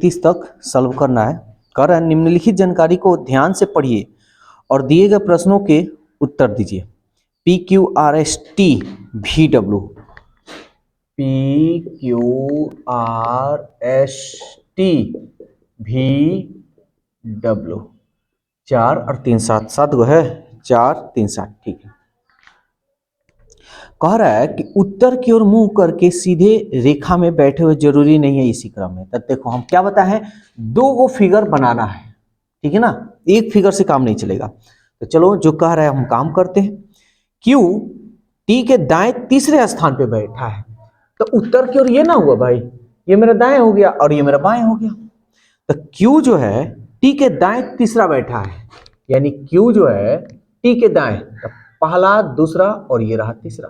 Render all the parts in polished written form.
31 तक सॉल्व करना है। कह रहा है निम्नलिखित जानकारी को ध्यान से पढ़िए और दिए गए प्रश्नों के उत्तर दीजिए। P Q R S T V W, P Q R S T V W, 4 और 3 7 गो है, 4 3 7, ठीक है। कह रहा है कि उत्तर की ओर मुंह करके सीधे रेखा में बैठे हुए जरूरी नहीं है इसी क्रम में। तब देखो हम क्या बताए हैं, 2 गो फिगर बनाना है, ठीक है ना, एक फिगर से काम नहीं चलेगा। तो चलो जो कह रहा है हम काम करते हैं। क्यू टी के दाएं तीसरे स्थान पे बैठा है, तो उत्तर की ओर ये ना हुआ भाई, ये मेरा दाएं हो गया और ये मेरा बाएं हो गया। तो क्यू जो है टी के दाएं तीसरा बैठा है, यानी क्यू जो है टी के दाएं, तो पहला दूसरा और ये रहा तीसरा,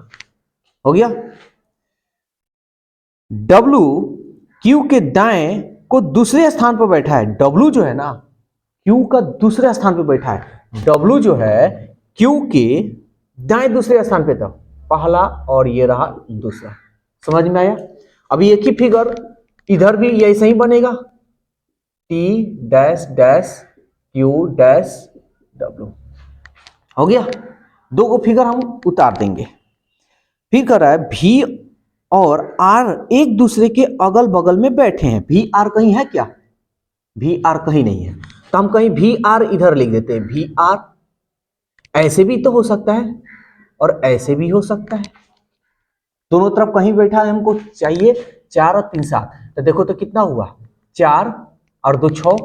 हो गया। डब्लू क्यू के दाएं को दूसरे स्थान पर बैठा है, डब्लू जो है ना क्यू का दूसरे स्थान पर बैठा है, डब्लू जो है क्यू के दाएं दूसरे स्थान पे था, पहला और ये रहा दूसरा। समझ में आया? अभी एक ही फिगर इधर भी ऐसे ही बनेगा, T dash dash Q dash W, हो गया। 2 को फिगर हम उतार देंगे। फिर कर रहा है भी और आर एक दूसरे के अगल बगल में बैठे हैं। भी आर कहीं है क्या? भी आर कहीं नहीं है, तो हम कहीं भी आर इधर लिख देते हैं। भी आर ऐसे भी तो हो सकता है और ऐसे भी हो सकता है, दोनों तरफ कहीं बैठा है, हमको चाहिए 4 और 3 7। तो देखो तो कितना हुआ, 4 और 2 6,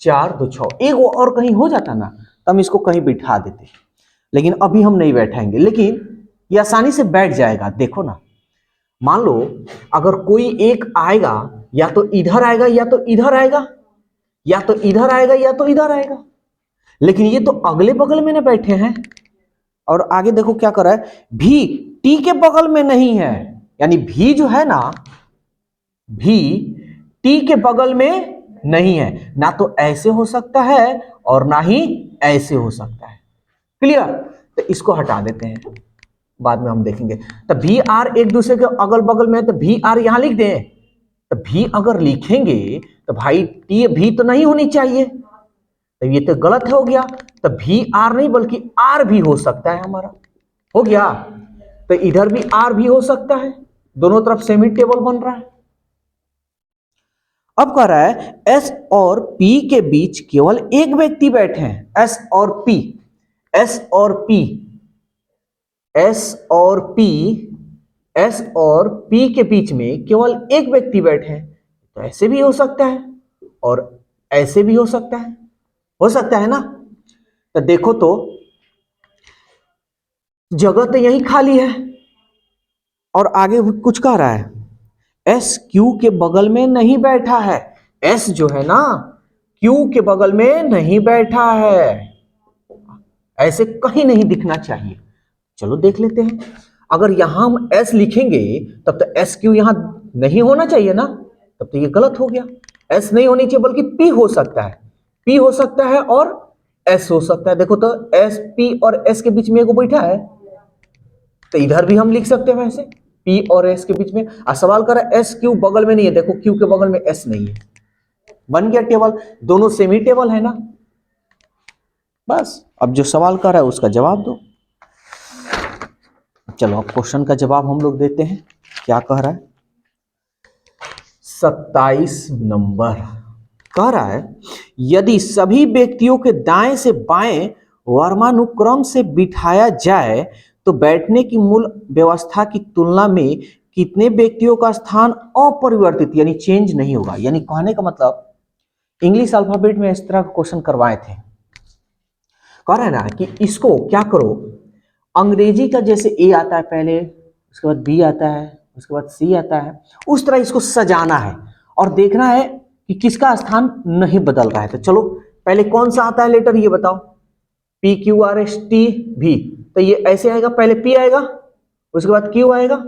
4 2 6, एक और कहीं हो जाता ना तो हम इसको कहीं बिठा देते, लेकिन अभी हम नहीं बैठाएंगे, लेकिन ये आसानी से बैठ जाएगा। देखो ना, मान लो अगर कोई एक आएगा, या तो इधर आएगा या तो इधर आएगा, या तो इधर आएगा या तो इधर आएगा, लेकिन ये तो अगले बगल में ना बैठे हैं। और आगे देखो क्या कर रहा है, भी टी के बगल में नहीं है, यानी भी जो है ना, भी टी के बगल में नहीं है, ना तो ऐसे हो सकता है और ना ही ऐसे हो सकता है। क्लियर? तो इसको हटा देते हैं, बाद में हम देखेंगे। तो भी आर एक दूसरे के अगल बगल में है, तो भी आर यहां लिख दें। तो भी अगर लिखेंगे तो भाई टी भी तो नहीं होनी चाहिए, तो ये तो गलत हो गया। तो भी आर नहीं बल्कि आर भी हो सकता है हमारा, हो गया। तो इधर भी आर भी हो सकता है, दोनों तरफ सेमी टेबल बन रहा है। अब कह रहा है एस और पी के बीच केवल एक व्यक्ति बैठे हैं। एस और पी, एस और पी, एस और पी, एस और पी के बीच में केवल एक व्यक्ति बैठे हैं, तो ऐसे भी हो सकता है और ऐसे भी हो सकता है ना। तो देखो तो जगह तो यही खाली है, और आगे कुछ कह रहा है, एस क्यू के बगल में नहीं बैठा है। एस जो है ना क्यू के बगल में नहीं बैठा है, ऐसे कहीं नहीं दिखना चाहिए। चलो देख लेते हैं, अगर यहां हम एस लिखेंगे तब तो एस क्यू यहां नहीं होना चाहिए ना, तब तो ये गलत हो गया। एस नहीं होनी चाहिए बल्कि पी हो सकता है, पी हो सकता है और एस हो सकता है। देखो तो एस पी और एस के बीच में एगो बैठा है, तो इधर भी हम लिख सकते हैं वैसे पी और एस के बीच में। और सवाल कर रहा है एस क्यू बगल में नहीं है, देखो क्यू के बगल में एस नहीं है, बन गया टेबल, दोनों सेमी टेबल है ना। बस अब जो सवाल कर रहा है उसका जवाब दो। चलो अब क्वेश्चन का जवाब हम लोग देते हैं, क्या कह रहा है। 27 नंबर कह रहा है यदि सभी व्यक्तियों के दाएं से बाएं वर्मानुक्रम से बिठाया जाए तो बैठने की मूल व्यवस्था की तुलना में कितने व्यक्तियों का स्थान अपरिवर्तित यानी चेंज नहीं होगा। यानी कहने का मतलब इंग्लिश अल्फाबेट में इस तरह का क्वेश्चन करवाए थे। कह रहे हैं ना कि इसको क्या करो, अंग्रेजी का जैसे ए आता है पहले, उसके बाद बी आता है, उसके बाद सी आता है, उस तरह इसको सजाना है और देखना है कि किसका स्थान नहीं बदल रहा है। तो चलो पहले कौन सा आता है लेटर ये बताओ, P Q R S T भी, तो ये ऐसे आएगा, पहले पी आएगा, उसके बाद क्यू आएगा,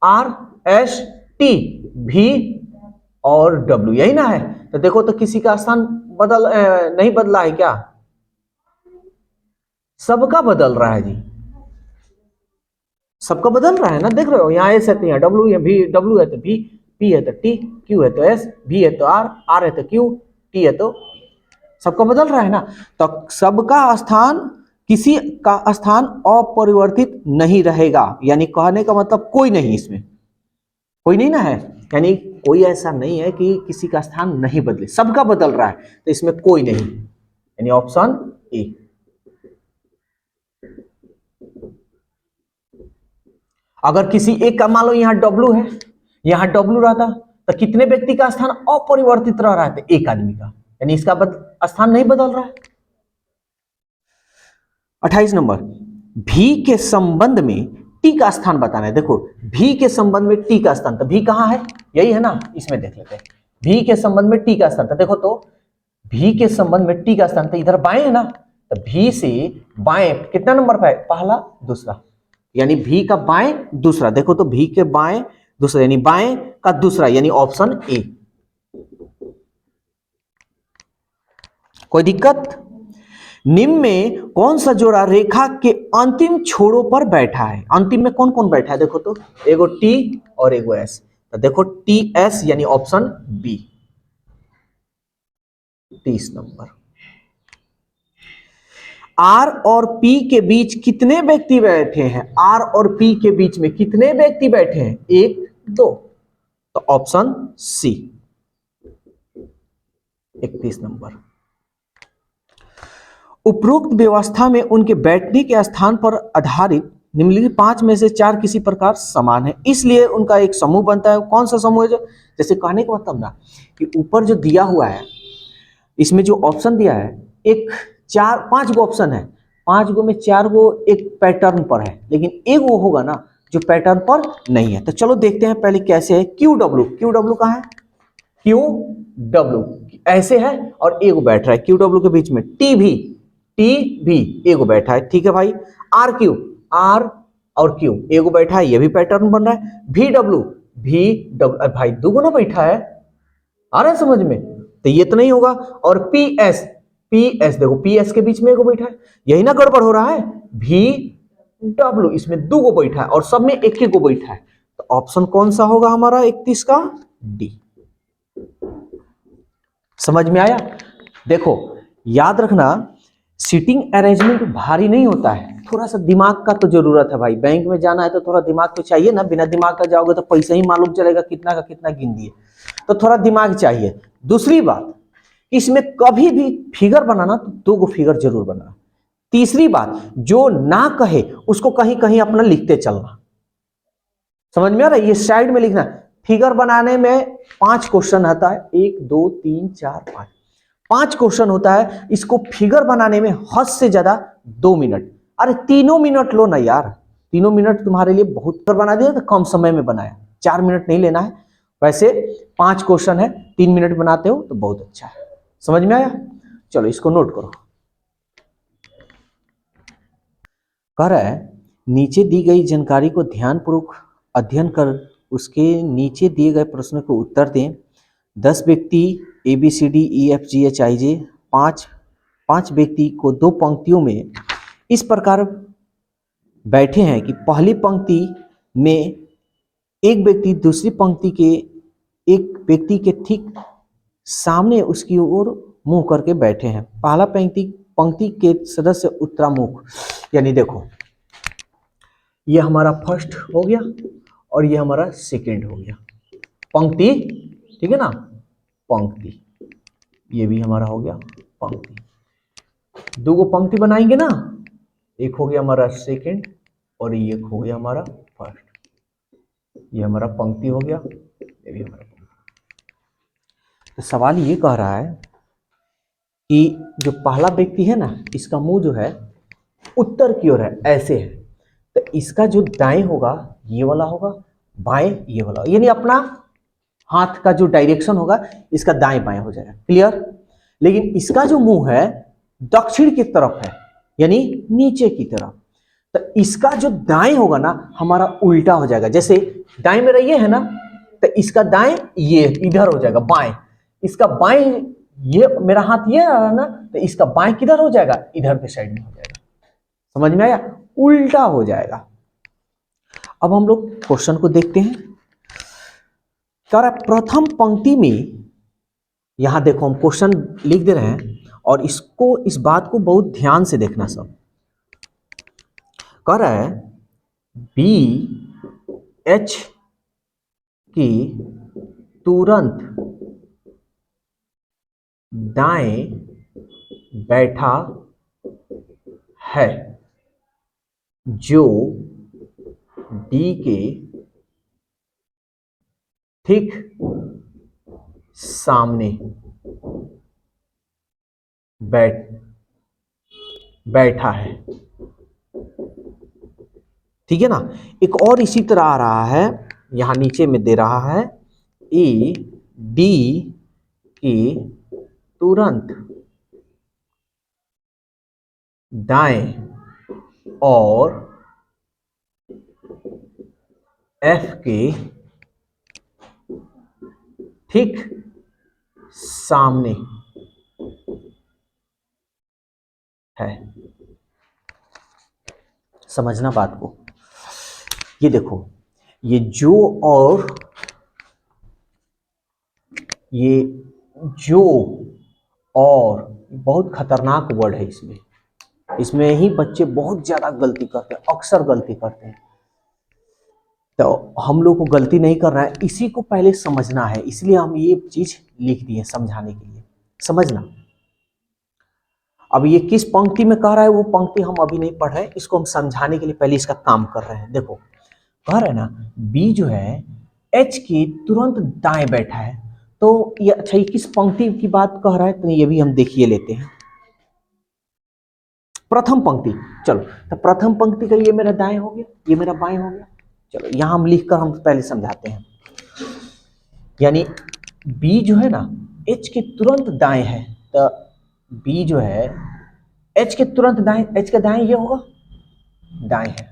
आर एस टी भी और डब्ल्यू, यही ना है। तो देखो तो किसी का स्थान नहीं बदला है क्या? सबका बदल रहा है जी, सबका बदल रहा है ना, देख रहे हो, यहाँ एस है तो यहाँ डब्ल्यू है, भी डब्ल्यू है तो भी P है तो T, Q है तो S, V है तो R, R है तो Q, T है तो सबका बदल रहा है ना। तो सबका स्थान, किसी का स्थान अपरिवर्तित नहीं रहेगा, यानी कहने का मतलब कोई नहीं, इसमें कोई नहीं ना है, यानी कोई ऐसा नहीं है कि किसी का स्थान नहीं बदले, सबका बदल रहा है, तो इसमें कोई नहीं, यानी ऑप्शन ए। अगर किसी एक का मान लो यहाँ W है, यहाँ W रहता तो कितने व्यक्ति का स्थान अपरिवर्तित रह रहा है, एक आदमी का, यानी इसका स्थान नहीं बदल रहा है। 28 नंबर, भी के संबंध में टी का स्थान बताना है। देखो भी के संबंध में टी का स्थान, तो भी कहां है, यही है ना, इसमें देख लेते हैं। भी के संबंध में टी का स्थान, तो देखो तो भी के संबंध में टी का स्थान तो इधर बाएं है ना, तो भी से बाएं कितना नंबर पे है, पहला दूसरा, यानी भी का बाएं दूसरा, देखो तो भी के बाएं दूसरा, यानी बाएं का दूसरा, यानी ऑप्शन ए। कोई दिक्कत? निम्न में कौन सा जोड़ा रेखा के अंतिम छोरों पर बैठा है? अंतिम में कौन कौन बैठा है, देखो तो एगो टी और एगो एस, तो देखो टी एस, यानी ऑप्शन बी, 30 नंबर। आर और पी के बीच कितने व्यक्ति बैठे हैं? आर और पी के बीच में कितने व्यक्ति बैठे हैं? 1 2, तो ऑप्शन सी, 31 नंबर। उपरोक्त व्यवस्था में उनके बैठने के स्थान पर आधारित निम्नलिखित 5 में से 4 किसी प्रकार समान है, इसलिए उनका एक समूह बनता है। कौन सा समूह है? जो जैसे कहने का मतलब ना कि ऊपर जो दिया हुआ है, इसमें जो ऑप्शन दिया है, एक 5 गो ऑप्शन है, 5 गो में 4 गो एक पैटर्न पर है, लेकिन एक वो होगा ना जो पैटर्न पर नहीं है। तो चलो देखते हैं पहले कैसे है। क्यू डब्ल्यू कहाँ है? क्यू डब्ल्यू ऐसे है और एगो बैठ रहा है क्यू डब्ल्यू के बीच में। टी भी एगो बैठा है, ठीक है भाई। आर और क्यू एगो बैठा है, ये भी पैटर्न बन रहा है। भी डब्ल्यू भाई दो ना बैठा है, आ रहा है समझ में, तो ये तो नहीं होगा। और पी एस देखो पी एस के बीच में एगो बैठा है, यही ना गड़बड़ हो रहा है। भी डब्ल्यू इसमें दो गो बैठा है और सब में एक एक गो बैठा है, तो ऑप्शन कौन सा होगा हमारा 31 का? डी। समझ में आया? देखो याद रखना, सीटिंग अरेंजमेंट भारी नहीं होता है, थोड़ा सा दिमाग का तो जरूरत है भाई। बैंक में जाना है तो थोड़ा दिमाग तो चाहिए ना, बिना दिमाग का जाओगे तो पैसा ही मालूम चलेगा कितना का कितना गिन दिए, तो थोड़ा दिमाग चाहिए। दूसरी बात, इसमें कभी भी फिगर बनाना तो 2 गो फिगर जरूर बनाना। तीसरी बात, जो ना कहे उसको कहीं कहीं अपना लिखते चलना। समझ में आ रहा है? ये साइड में लिखना। फिगर बनाने में 5 क्वेश्चन आता है, 1 2 3 4 5 क्वेश्चन होता है। इसको फिगर बनाने में हद से ज्यादा 2 मिनट, अरे 3 मिनट लो ना यार, 3 मिनट तुम्हारे लिए बहुत बना दिया, तो कम समय में बनाया, 4 मिनट नहीं लेना है। वैसे 5 क्वेश्चन है, 3 मिनट बनाते हो तो बहुत अच्छा है। समझ में आया? चलो इसको नोट करो। कह रहा है नीचे दी गई जानकारी को ध्यानपूर्वक अध्ययन कर उसके नीचे दिए गए प्रश्नों को उत्तर दें। 10 व्यक्ति ABCDEFGHIJ, 5 व्यक्ति को 2 पंक्तियों में इस प्रकार बैठे हैं कि पहली पंक्ति में एक व्यक्ति दूसरी पंक्ति के एक व्यक्ति के ठीक सामने उसकी ओर मुंह करके बैठे हैं। पहला पंक्ति के सदस्य उत्तरामुख, यानी देखो ये हमारा फर्स्ट हो गया और ये हमारा सेकंड हो गया पंक्ति, ठीक है ना, पंक्ति, ये भी हमारा हो गया पंक्ति। 2 गो पंक्ति बनाएंगे ना, एक हो गया हमारा सेकंड और ये हो गया हमारा फर्स्ट, ये हमारा पंक्ति हो गया, ये भी हमारा पंक्ति। तो सवाल ये कह रहा है कि जो पहला व्यक्ति है ना, इसका मुंह जो है उत्तर की ओर है, ऐसे है, तो इसका जो दाएं होगा ये वाला होगा, बाएं ये वाला, यानी अपना हाथ का जो डायरेक्शन होगा इसका दाएं बाएं हो जाएगा। क्लियर? लेकिन इसका जो मुंह है दक्षिण की तरफ है, यानी नीचे की तरफ, तो इसका जो दाएं होगा ना हमारा उल्टा हो जाएगा। जैसे दाएं मेरा ये है ना, तो इसका दाएं ये इधर हो जाएगा, बाएं, इसका बाएं ये मेरा हाथ ये रहा ना, तो इसका बाएं किधर हो जाएगा, इधर के साइड में हो जाएगा। समझ में आया? उल्टा हो जाएगा। अब हम लोग क्वेश्चन को देखते हैं। कह रहा है प्रथम पंक्ति में, यहां देखो हम क्वेश्चन लिख दे रहे हैं और इसको, इस बात को बहुत ध्यान से देखना सब। कह रहा है बी एच की तुरंत दाएं बैठा है जो डी के ठीक सामने बैठा है। ठीक है ना। एक और इसी तरह आ रहा है, यहां नीचे में दे रहा है ए डी के तुरंत दाएं और एफ के ठीक सामने है। समझना बात को। ये देखो, ये जो और ये जो और बहुत खतरनाक वर्ड है इसमें। इसमें ही बच्चे बहुत ज्यादा गलती करते हैं, अक्सर गलती करते हैं। तो हम लोग को गलती नहीं करना है, इसी को पहले समझना है, इसलिए हम ये चीज लिख दिए समझाने के लिए। समझना। अब ये किस पंक्ति में कह रहा है वो पंक्ति हम अभी नहीं पढ़ रहे हैं, इसको हम समझाने के लिए पहले इसका काम कर रहे हैं। देखो कह रहे हैं ना, बी जो है एच के तुरंत दाएं बैठा है। तो ये अच्छा, ये किस पंक्ति की बात कह रहा है, तो ये भी हम देखिए लेते हैं। प्रथम पंक्ति। चलो, तो प्रथम पंक्ति का ये मेरा दाएं हो गया, ये मेरा बाएं हो गया। चलो यहां हम लिखकर हम पहले समझाते हैं। यानी बी जो है ना एच के तुरंत दाएं है, तो बी जो है एच के तुरंत दाएं, एच के दाएं ये होगा, दाएं है।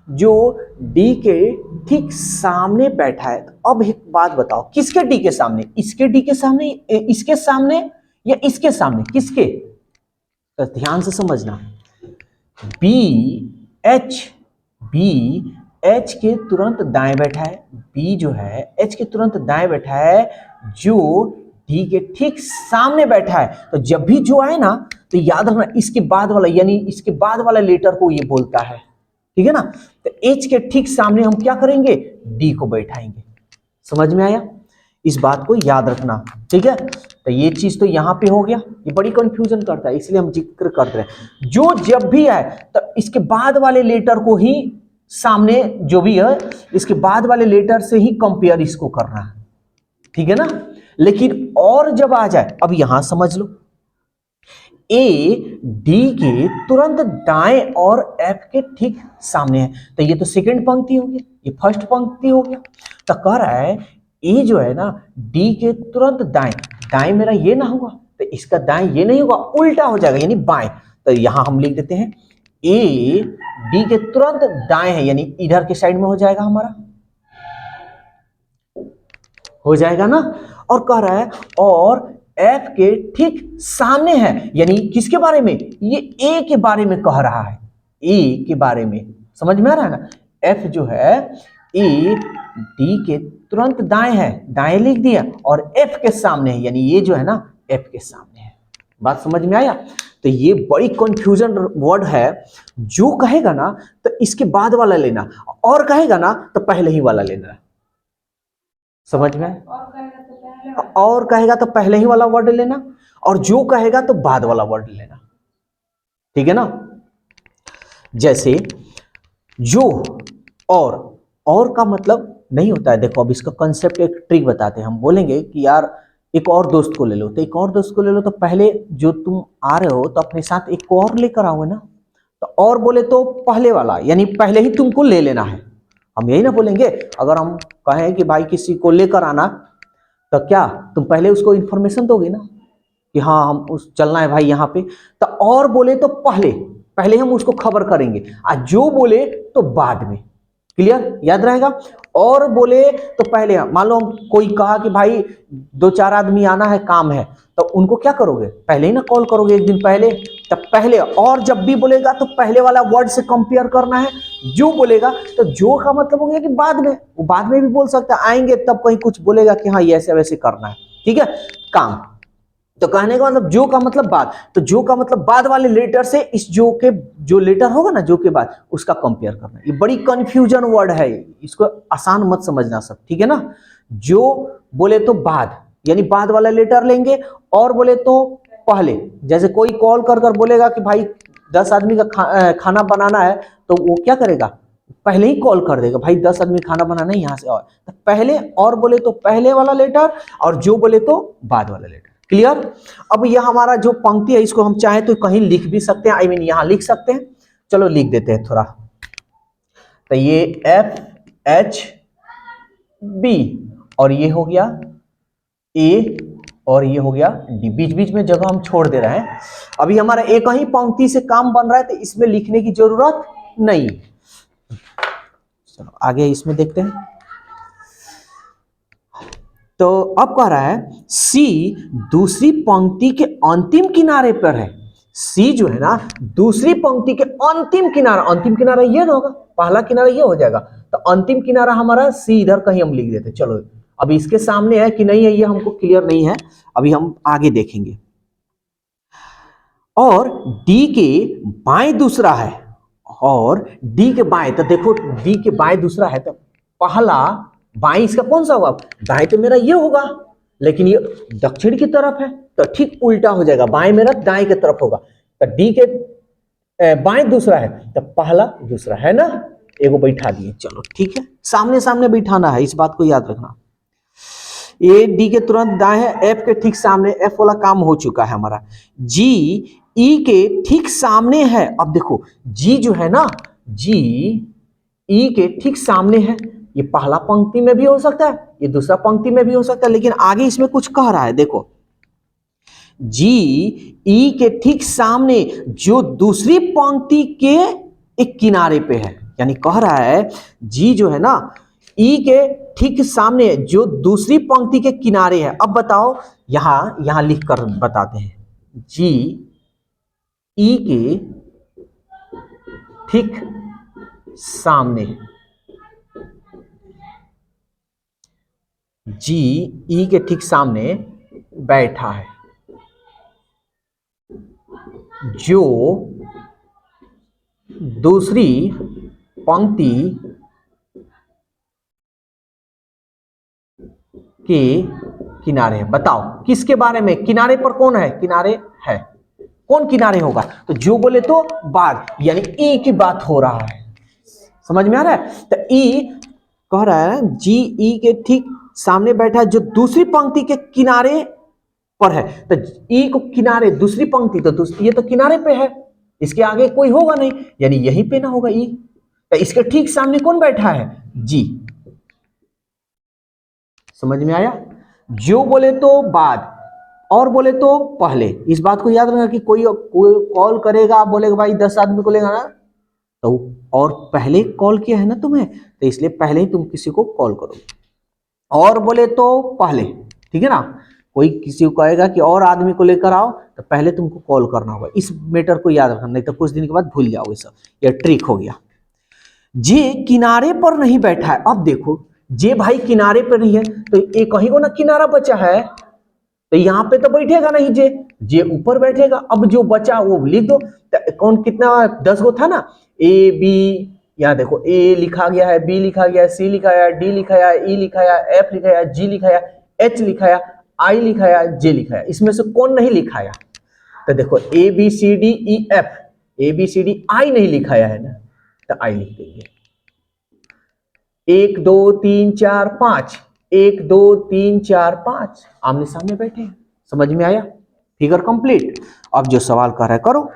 जो डी के ठीक सामने बैठा है। तो अब एक बात बताओ, किसके डी के सामने? इसके डी के सामने, इसके सामने या इसके सामने? किसके? तो ध्यान से समझना। बी एच के तुरंत दाएं बैठा है। बी जो है एच के तुरंत दाएं बैठा है, जो डी के ठीक सामने बैठा है। तो जब भी जो आए ना, तो याद रखना इसके बाद वाला, यानी इसके बाद वाला लेटर को ये बोलता है। ठीक है ना। तो एच के ठीक सामने हम क्या करेंगे? डी को बैठाएंगे। समझ में आया? इस बात को याद रखना। ठीक है। तो ये चीज तो यहां पे हो गया, ये बड़ी कंफ्यूजन करता है, इसलिए हम जिक्र कर रहे हैं। जो जब भी आए तो इसके बाद वाले लेटर को ही सामने, जो भी है इसके बाद वाले लेटर से ही कंपेयर इसको करना है। ठीक है ना। लेकिन और जब आ जाए, अब यहां समझ लो, ए डी के तुरंत दाएं और एफ के ठीक सामने है। तो ये तो सेकंड पंक्ति हो गया, ये फर्स्ट पंक्ति हो गया। तो कह रहा है ए जो है ना डी के तुरंत दाएं, दाएं मेरा ये ना होगा तो इसका दाएं ये नहीं होगा, उल्टा हो जाएगा, यानी बाएं। तो यहां हम लिख देते हैं ए डी के तुरंत दाएं है, यानी इधर के साइड में हो जाएगा हमारा, हो जाएगा ना। और कह रहा है और एफ के ठीक सामने है, यानी किसके बारे में? ये ए के बारे में कह रहा है, ए के बारे में। समझ में आ रहा है ना। एफ जो है ए डी के तुरंत दाएं है, दाएं लिख दिया, और एफ के सामने है, यानी ये जो है ना एफ के सामने है। बात समझ में आया? तो ये बड़ी कंफ्यूजन वर्ड है। जो कहेगा ना तो इसके बाद वाला लेना, और कहेगा ना तो पहले ही वाला लेना। समझ में? और कहेगा तो पहले ही वाला वर्ड लेना, और जो कहेगा तो बाद वाला वर्ड लेना। ठीक है ना। जैसे जो और का मतलब नहीं होता है। देखो अब इसका कंसेप्ट, एक ट्रिक बताते हैं। हम बोलेंगे कि यार एक और दोस्त को ले लो, तो एक और दोस्त को ले लो, तो पहले जो तुम आ रहे हो तो अपने साथ एक को और लेकर आओगे ना। तो और बोले तो पहले वाला, यानी पहले ही तुमको ले लेना है। हम यही ना बोलेंगे। अगर हम कहें कि भाई किसी को लेकर आना, तो क्या तुम पहले उसको इंफॉर्मेशन दोगे ना कि हाँ हम उस चलना है भाई यहाँ पे। तो और बोले तो पहले हम उसको खबर करेंगे, और जो बोले तो बाद में। क्लियर, याद रहेगा। और बोले तो पहले मान लो कोई कहा कि भाई 2-4 आदमी आना है, काम है, तो उनको क्या करोगे, पहले ही ना कॉल करोगे एक दिन पहले। तब पहले, और जब भी बोलेगा तो पहले वाला वर्ड से कंपेयर करना है। जो बोलेगा तो जो का मतलब हो गया कि बाद में, वो बाद में भी बोल सकता है, आएंगे तब कहीं कुछ बोलेगा कि हाँ ये ऐसे वैसे करना है, ठीक है। काम, तो कहने का मतलब जो का मतलब बाद, तो जो का मतलब बाद वाले लेटर से इस जो के जो लेटर होगा ना जो के बाद उसका कंपेयर करना। ये बड़ी कंफ्यूजन वर्ड है, इसको आसान मत समझना सब, ठीक है ना। जो बोले तो बाद, यानी बाद वाला लेटर लेंगे, और बोले तो पहले। जैसे कोई कॉल कर कर बोलेगा कि भाई 10 आदमी का खाना बनाना है, तो वो क्या करेगा, पहले ही कॉल कर देगा, भाई 10 आदमी खाना बनाना है यहाँ से, और तो पहले, और बोले तो पहले वाला लेटर, और जो बोले तो बाद वाला लेटर। क्लियर। अब यह हमारा जो पंक्ति है इसको हम चाहे तो कहीं लिख भी सकते हैं, आई मीन यहां लिख सकते हैं। चलो लिख देते हैं थोड़ा। तो ये FHB, और ये हो गया A, और ये हो गया D। बीच बीच में जगह हम छोड़ दे रहे हैं। अभी हमारा एक ही पंक्ति से काम बन रहा है, तो इसमें लिखने की जरूरत नहीं। चलो आगे इसमें देखते हैं। तो अब कह रहा है सी दूसरी पंक्ति के अंतिम किनारे पर है। सी जो है ना दूसरी पंक्ति के अंतिम किनारा ये ना होगा, पहला किनारा ये हो जाएगा, तो अंतिम किनारा हमारा सी इधर कहीं हम लिख देते। चलो अभी इसके सामने है कि नहीं है ये हमको क्लियर नहीं है, अभी हम आगे देखेंगे। और डी के बाएं दूसरा है, और डी के बाएं, तो देखो डी के बाएं दूसरा है, तो पहला बाएं इसका कौन सा होगा, दाएं तो मेरा ये होगा, लेकिन ये दक्षिण की तरफ है, तो ठीक उल्टा हो जाएगा, बाएं मेरा दाएं की तरफ होगा। तो डी के बाएं दूसरा है, तो पहला दूसरा है ना, एगो बैठा दिए। चलो ठीक है, सामने सामने बैठाना है, इस बात को याद रखना। ए डी के तुरंत दाएं है, एफ के ठीक सामने, एफ वाला काम हो चुका है हमारा। जी ई के ठीक सामने है। अब देखो जी जो है ना, जी ई के ठीक सामने है, ये पहला पंक्ति में भी हो सकता है, ये दूसरा पंक्ति में भी हो सकता है, लेकिन आगे इसमें कुछ कह रहा है, देखो जी ई के ठीक सामने जो दूसरी पंक्ति के एक किनारे पे है, यानी कह रहा है जी जो है ना ई के ठीक सामने जो दूसरी पंक्ति के किनारे है। अब बताओ, यहां लिख कर बताते हैं, जी ई के ठीक सामने, जी ई के ठीक सामने बैठा है जो दूसरी पंक्ति के किनारे है। बताओ किसके बारे में, किनारे पर कौन है, किनारे है, कौन किनारे होगा, तो जो बोले तो बाद, यानी ई की बात हो रहा है। समझ में आ रहा है। तो ई कह रहा है जी ई के ठीक सामने बैठा है जो दूसरी पंक्ति के किनारे पर है। तो ई को किनारे, दूसरी पंक्ति, तो ये तो किनारे पे है, इसके आगे कोई होगा नहीं, यानी यहीं पे ना होगा ई। तो इसके ठीक सामने कौन बैठा है, जी। समझ में आया। जो बोले तो बाद, और बोले तो पहले। इस बात को याद रखना कि कोई कॉल करेगा, बोलेगा भाई 10 आदमी को लेगा ना, तो और पहले कॉल किया है ना तुम्हें, तो इसलिए पहले ही तुम किसी को कॉल करोगे। और बोले तो पहले, ठीक है ना। कोई किसी को कहेगा कि और आदमी को लेकर आओ, तो पहले तुमको कॉल करना होगा। इस मैटर को याद रखना, नहीं तो कुछ दिन के बाद भूल जाओगे सब। ये ट्रिक हो गया। जे किनारे पर नहीं बैठा है। अब देखो जे भाई किनारे पर नहीं है, तो एक ही को ना किनारा बचा है, तो यहां पे तो बैठेगा नहीं, जे ऊपर बैठेगा। अब जो बचा वो लिख दो। कौन कितना 10 गो था ना, ए बी, यहाँ देखो ए लिखा गया है, बी लिखा गया है, सी लिखा है, डी लिखा है, ई लिखा है, एफ लिखा है, जी लिखा है, एच लिखा है, आई लिखा है, जे लिखा है। इसमें से कौन नहीं लिखाया, तो देखो A B C D E F, A B C D I नहीं लिखाया है ना, तो आई लिख देंगे। 1 2 3 4 5, 1 2 3 4 5 आमने सामने बैठे हैं। समझ में आया, फिगर कंप्लीट। अब जो सवाल कर रहा है करो।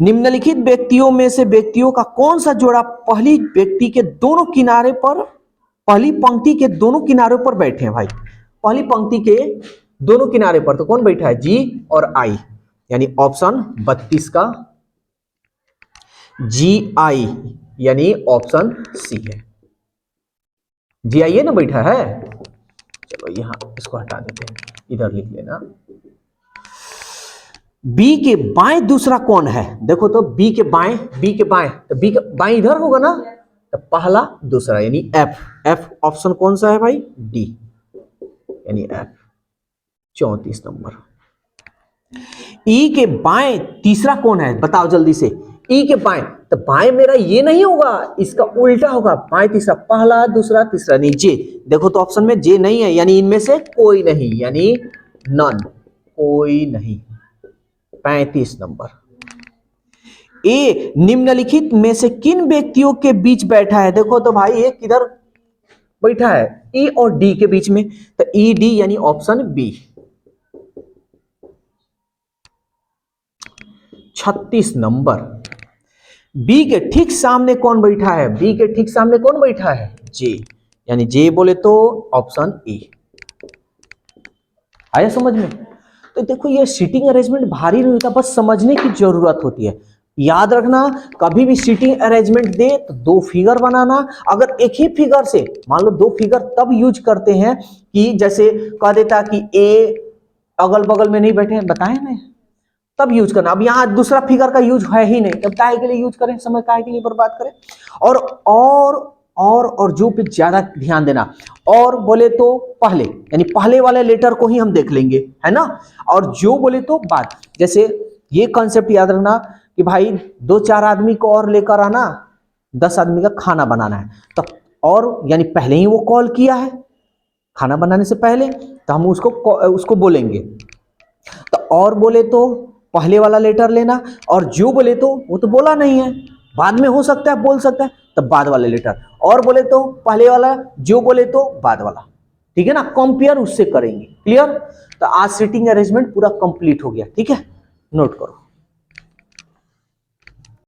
निम्नलिखित व्यक्तियों में से व्यक्तियों का कौन सा जोड़ा पहली व्यक्ति के दोनों किनारे पर, पहली पंक्ति के दोनों किनारों पर बैठे हैं भाई। पहली पंक्ति के दोनों किनारे पर तो कौन बैठा है, जी और आई, यानी ऑप्शन 32 का जी आई यानी ऑप्शन सी है। जी आइए ना बैठा है। चलो यहां इसको हटा देते हैं, इधर लिख लेना। बी के बाएं दूसरा कौन है? देखो तो बी के बाएं, तो बी के बाएं इधर होगा ना, तो पहला दूसरा यानी एफ। एफ ऑप्शन कौन सा है भाई? डी यानी एफ 34 नंबर। ई के बाएं तीसरा कौन है? बताओ जल्दी से। ई के बाएं, तो बाएं मेरा ये नहीं होगा, इसका उल्टा होगा। बाएं तीसरा, पहला दूसरा तीसरा नहीं, जे। देखो तो ऑप्शन में जे नहीं है, यानी इनमें से कोई नहीं, यानी नन, कोई नहीं। 35 नंबर। ए निम्नलिखित में से किन व्यक्तियों के बीच बैठा है? देखो तो भाई ये किधर बैठा है? ई और डी के बीच में, तो ई डी यानी ऑप्शन बी 36 नंबर। बी के ठीक सामने कौन बैठा है? बी के ठीक सामने कौन बैठा है? जे, यानी जे बोले तो ऑप्शन ए। आया समझ में? तो देखो ये सीटिंग अरेंजमेंट भारी नहीं होता, बस समझने की जरूरत होती है। याद रखना, कभी भी सीटिंग अरेंजमेंट दे तो दो फिगर बनाना। अगर एक ही फिगर से, मान लो दो फिगर तब यूज करते हैं कि जैसे कह देता कि ए अगल बगल में नहीं बैठे हैं, बताए ना, तब यूज करना। अब यहाँ दूसरा फिगर का यूज है ही नहीं, तब काहे के लिए यूज करें, समय काहे के लिए बर्बाद करें। और जो पे ज्यादा ध्यान देना, और बोले तो पहले, यानी पहले वाले लेटर को ही हम देख लेंगे, है ना। और जो बोले तो बाद, जैसे ये कॉन्सेप्ट याद रखना कि भाई 2-4 आदमी को और लेकर आना, 10 आदमी का खाना बनाना है, तो और यानी पहले ही वो कॉल किया है खाना बनाने से पहले, तो हम उसको बोलेंगे। तो और बोले तो पहले वाला लेटर लेना, और जो बोले तो वो तो बोला नहीं है, बाद में हो सकता है बोल सकता है, तब बाद वाले लेटर। और बोले तो पहले वाला, जो बोले तो बाद वाला, ठीक है ना। कंपेयर उससे करेंगे। क्लियर? तो आज सीटिंग अरेंजमेंट पूरा कंप्लीट हो गया, ठीक है, नोट करो।